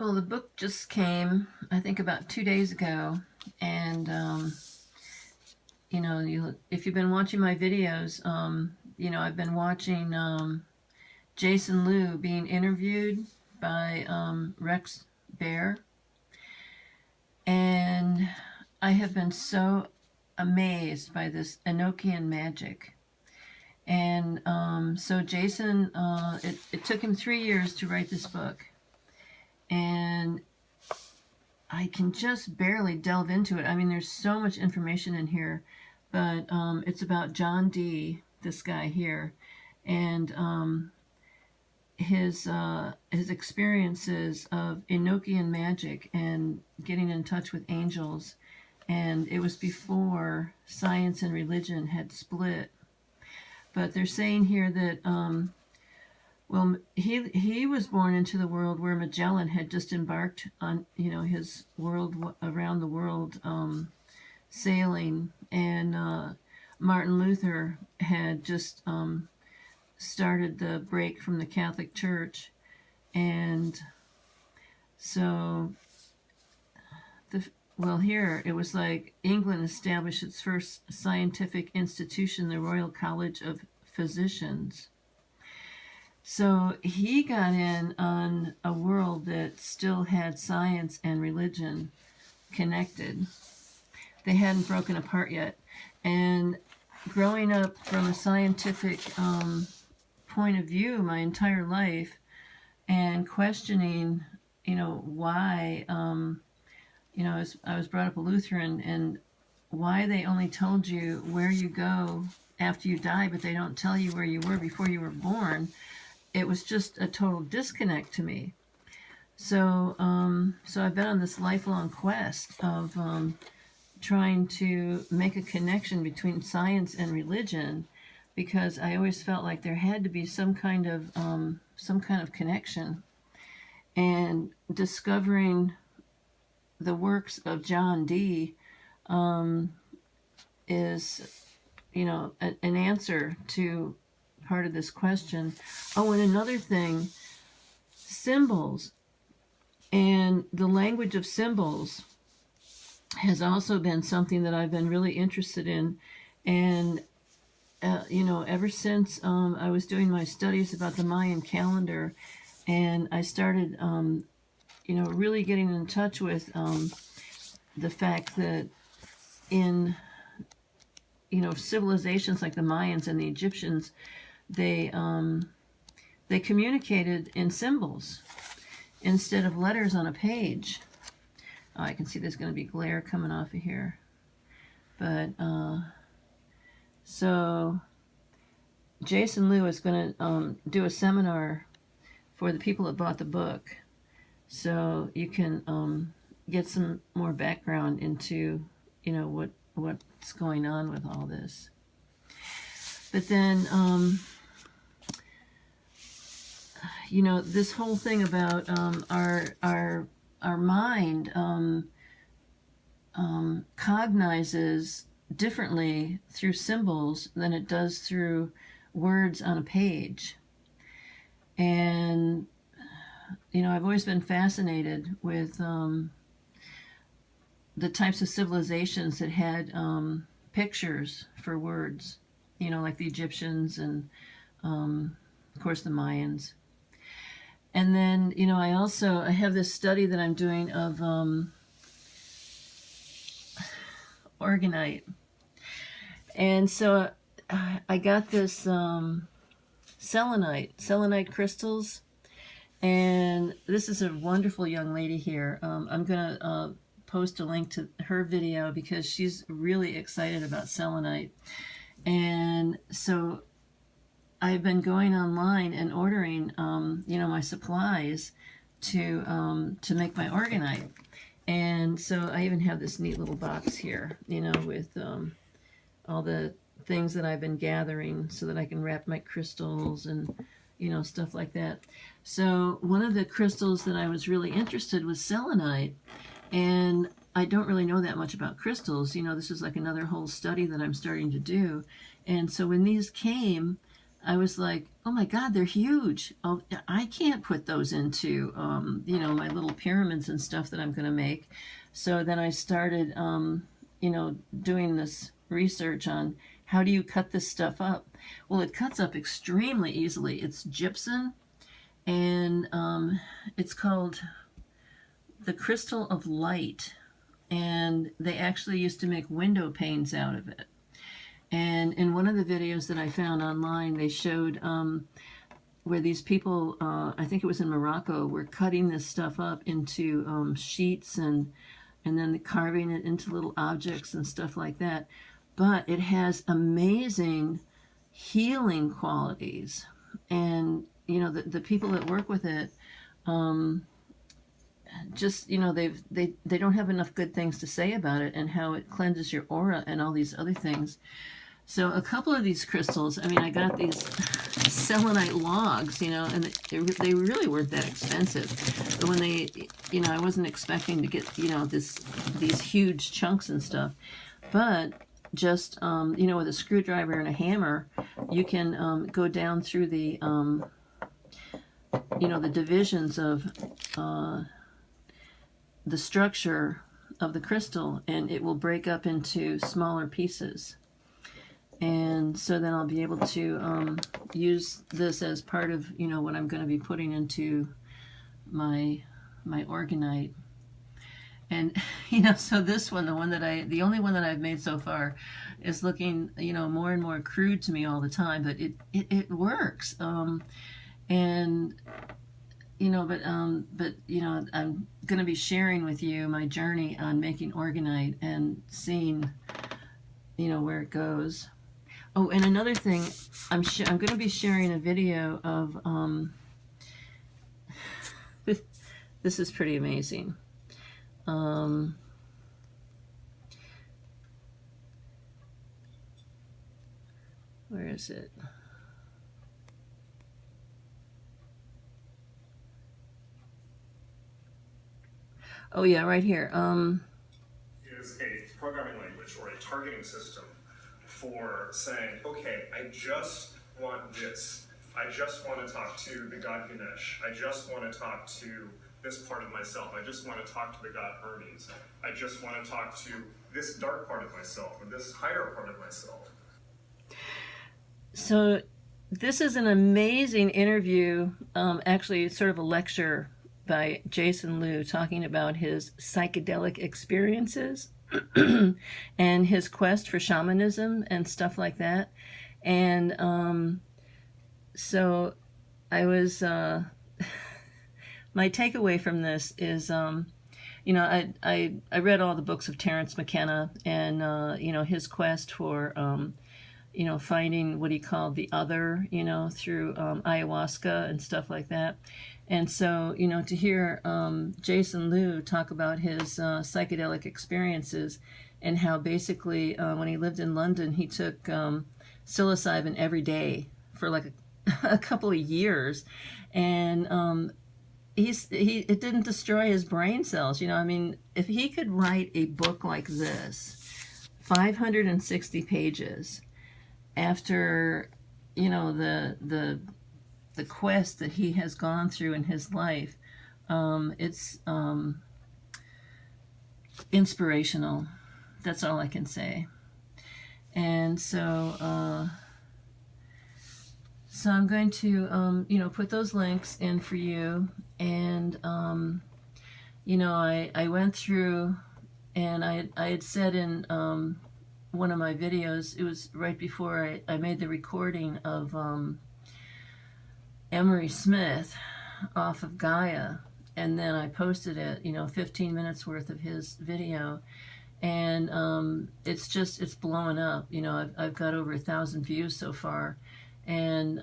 Well, the book just came, I think, about 2 days ago, and if you've been watching my videos, I've been watching Jason Louv being interviewed by Rex Bear, and I have been so amazed by this Enochian magic. And so Jason, it took him 3 years to write this book, and I can just barely delve into it. I mean, there's so much information in here, but it's about John Dee, this guy here, and his experiences of Enochian magic and getting in touch with angels. And it was before science and religion had split. But they're saying here that well, he was born into the world where Magellan had just embarked on his world around the world sailing, and Martin Luther had just started the break from the Catholic Church, and so here it was like England established its first scientific institution, the Royal College of Physicians. So he got in on a world that still had science and religion connected. They hadn't broken apart yet. And growing up from a scientific point of view my entire life, and questioning, why, I was brought up a Lutheran, and why they only told you where you go after you die, but they don't tell you where you were before you were born. It was just a total disconnect to me. So I've been on this lifelong quest of trying to make a connection between science and religion, because I always felt like there had to be some kind of connection. And discovering the works of John Dee is, an answer to part of this question. Oh, and another thing, symbols and the language of symbols has also been something that I've been really interested in. And ever since I was doing my studies about the Mayan calendar, and I started really getting in touch with the fact that in civilizations like the Mayans and the Egyptians, they communicated in symbols instead of letters on a page. Oh, I can see there's going to be glare coming off of here. But so Jason Louv is going to do a seminar for the people that bought the book, so you can get some more background into what's going on with all this. But then this whole thing about our mind cognizes differently through symbols than it does through words on a page. And I've always been fascinated with the types of civilizations that had pictures for words, like the Egyptians and of course the Mayans. And then I have this study that I'm doing of organite. And so I got this selenite crystals, and this is a wonderful young lady here. I'm going to post a link to her video because she's really excited about selenite. And so I've been going online and ordering my supplies to make my organite. And so I even have this neat little box here, with all the things that I've been gathering so that I can wrap my crystals and stuff like that. So one of the crystals that I was really interested was selenite, and I don't really know that much about crystals. This is like another whole study that I'm starting to do. And so when these came, I was like, oh my God, they're huge. Oh, I can't put those into, my little pyramids and stuff that I'm going to make. So then I started, doing this research on how do you cut this stuff up. Well, it cuts up extremely easily. It's gypsum, and it's called the crystal of light. And they actually used to make window panes out of it. And in one of the videos that I found online, they showed where these people, I think it was in Morocco, were cutting this stuff up into sheets and then carving it into little objects and stuff like that. But it has amazing healing qualities. And, the people that work with it, just they don't have enough good things to say about it and how it cleanses your aura and all these other things. So a couple of these crystals, I got these selenite logs, and they really weren't that expensive. But when they, I wasn't expecting to get, these huge chunks and stuff. But just, with a screwdriver and a hammer, you can go down through the, the divisions of the structure of the crystal, and it will break up into smaller pieces. And so then I'll be able to use this as part of, what I'm going to be putting into my organite. And, so this one, the only one that I've made so far is looking, more and more crude to me all the time, but it works. I'm going to be sharing with you my journey on making organite and seeing, where it goes. Oh, and another thing, I'm going to be sharing a video of, this is pretty amazing. Where is it? Oh yeah, right here. Is a programming language or a targeting system for saying, okay, I just want this. I just want to talk to the god Ganesh. I just want to talk to this part of myself. I just want to talk to the god Hermes. I just want to talk to this dark part of myself or this higher part of myself. So this is an amazing interview, actually it's sort of a lecture by Jason Louv talking about his psychedelic experiences and his quest for shamanism and stuff like that. And so I was, my takeaway from this is, I read all the books of Terence McKenna and, his quest for, finding what he called the other, through ayahuasca and stuff like that. And so, to hear Jason Louv talk about his psychedelic experiences and how basically when he lived in London, he took psilocybin every day for like a couple of years. And it didn't destroy his brain cells. If he could write a book like this, 560 pages, after, the quest that he has gone through in his life, it's inspirational. That's all I can say. And so I'm going to, put those links in for you. And, I went through, and I had said in one of my videos, it was right before I made the recording of Emery Smith off of Gaia, and then I posted it, 15 minutes worth of his video, and it's blowing up. I've got over 1,000 views so far, and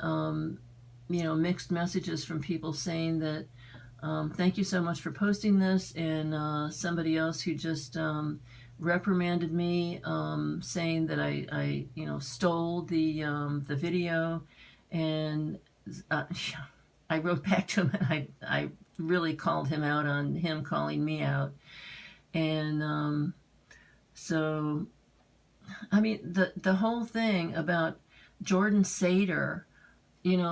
mixed messages from people saying that thank you so much for posting this, and somebody else who just reprimanded me, saying that I stole the video, and I wrote back to him, and I really called him out on him calling me out. And so, the whole thing about Jordan Sater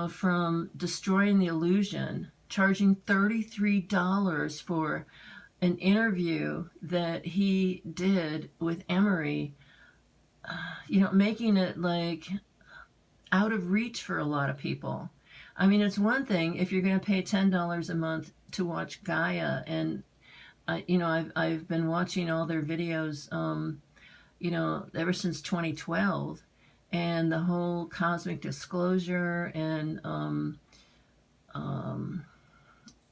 from destroying the illusion, charging $33 for an interview that he did with Emery, making it like out of reach for a lot of people. I mean, it's one thing if you're going to pay $10 a month to watch Gaia, and I've been watching all their videos, ever since 2012, and the whole cosmic disclosure, and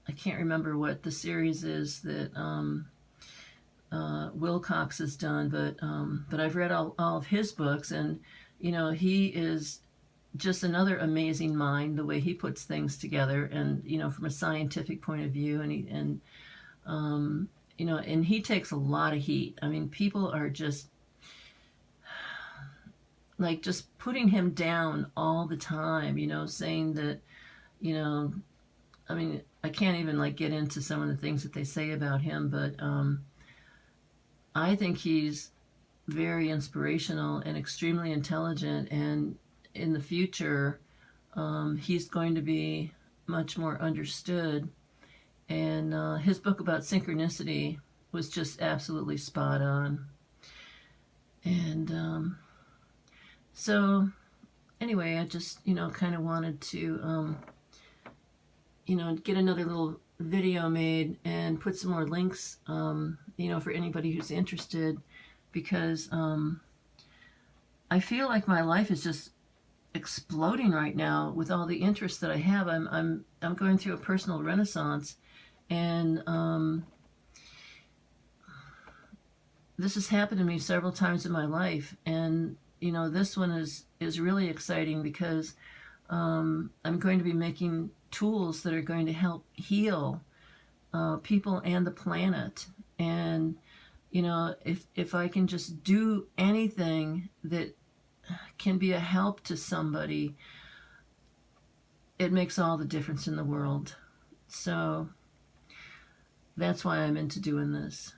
I can't remember what the series is that Wilcox has done, but I've read all of his books, and he is just another amazing mind, the way he puts things together, and from a scientific point of view, and he takes a lot of heat. I mean, people are just putting him down all the time, saying that, I mean, I can't even get into some of the things that they say about him, but I think he's very inspirational and extremely intelligent, and in the future, he's going to be much more understood. And his book about synchronicity was just absolutely spot on. And so, anyway, I just, kind of wanted to, get another little video made and put some more links, for anybody who's interested, because I feel like my life is just exploding right now with all the interest that I have. I'm going through a personal renaissance, and this has happened to me several times in my life, and this one is really exciting because I'm going to be making tools that are going to help heal people and the planet. And if I can just do anything that can be a help to somebody, it makes all the difference in the world. So that's why I'm into doing this.